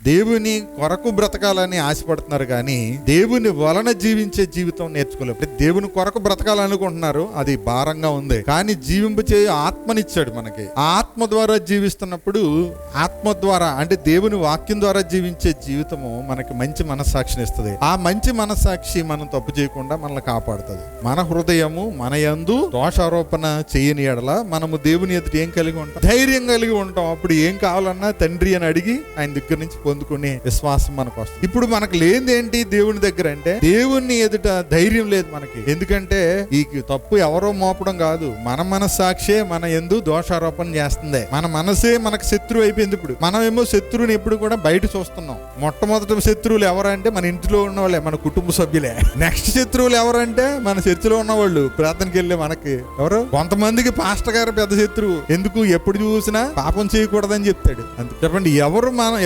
దేవుని కొరకు బ్రతకాలని ఆశపడుతున్నారు కానీ దేవుని వలన జీవించే జీవితం నేర్చుకోలేదు. దేవుని కొరకు బ్రతకాలనుకుంటున్నారు, అది భారంగా ఉంది. కానీ జీవింపచే ఆత్మనిచ్చాడు మనకి. ఆ ఆత్మ ద్వారా జీవిస్తున్నప్పుడు, ఆత్మ ద్వారా అంటే దేవుని వాక్యం ద్వారా జీవించే జీవితము మనకి మంచి మనస్సాక్షిని ఇస్తుంది. ఆ మంచి మనస్సాక్షి మనం తప్పు చేయకుండా మనల్ని కాపాడుతుంది. మన హృదయము మన యందు దోషారోపణ చేయని ఎడల మనము దేవుని ఎదుట ఏం కలిగి ఉంటాం? ధైర్యం కలిగి ఉంటాం. అప్పుడు ఏం కావాలన్నా తండ్రి అని అడిగి ఆయన దగ్గర నుంచి పొందుకునే విశ్వాసం మనకు వస్తుంది. ఇప్పుడు మనకు లేనిది ఏంటి దేవుని దగ్గర అంటే? దేవుని ఎదుట ధైర్యం లేదు మనకి. ఎందుకంటే ఈ తప్పు ఎవరో మోపడం కాదు, మన మనస్సాక్షే మన యందు దోషారోపణ చేస్తుంది. మన మనసే మనకు శత్రువు అయిపోయింది. ఇప్పుడు మనమేమో శత్రువుని ఎప్పుడు కూడా బయట చూస్తున్నాం. మొట్టమొదటి శత్రువులు ఎవరంటే మన ఇంట్లో ఉన్న వాళ్ళే, మన కుటుంబ సభ్యులే. నెక్స్ట్ శత్రువులు ఎవరంటే మన చర్చిలో ఉన్న వాళ్ళు, ప్రార్థనకి వెళ్ళే మనకి ఎవరు. కొంతమందికి పాస్టర్ గారు పెద్ద శత్రువు. ఎందుకు? ఎప్పుడు చూసినా పాపం చేయకూడదని చెప్తాడు. అందుకు చెప్పండి,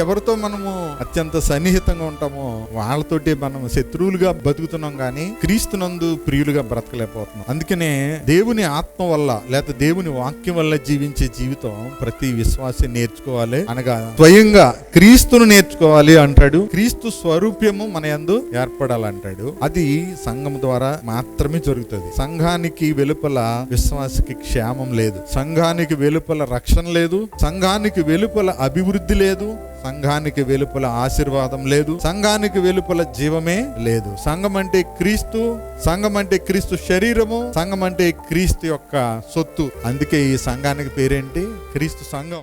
ఎవరితో మనము అత్యంత సన్నిహితంగా ఉంటామో వాళ్ళతోటి మనం శత్రువులుగా బతుకుతున్నాం కానీ క్రీస్తునందు ప్రియులుగా బ్రతకలేకపోతున్నాం. అందుకనే దేవుని ఆత్మ వల్ల లేదా దేవుని వాక్యం వల్ల జీవించే జీవితం ప్రతి విశ్వాసి నేర్చుకోవాలి. అనగా స్వయంగా క్రీస్తును నేర్చుకోవాలి అంటాడు. క్రీస్తు స్వరూప్యము మన యందు ఏర్పడాలంటాడు. అది సంఘం ద్వారా మాత్రమే జరుగుతుంది. సంఘానికి వెలుపల విశ్వాసకి క్షేమం లేదు, సంఘానికి వెలుపల రక్షణ లేదు, సంఘానికి వెలుపల అభివృద్ధి లేదు, సంఘానికి వెలుపల ఆశీర్వాదం లేదు, సంఘానికి వెలుపల జీవమే లేదు. సంఘం అంటే క్రీస్తు, సంఘం అంటే క్రీస్తు శరీరము, సంఘం అంటే క్రీస్తు యొక్క సొత్తు. అందుకే ఈ సంఘానికి పేరేంటి? క్రీస్తు సంఘం.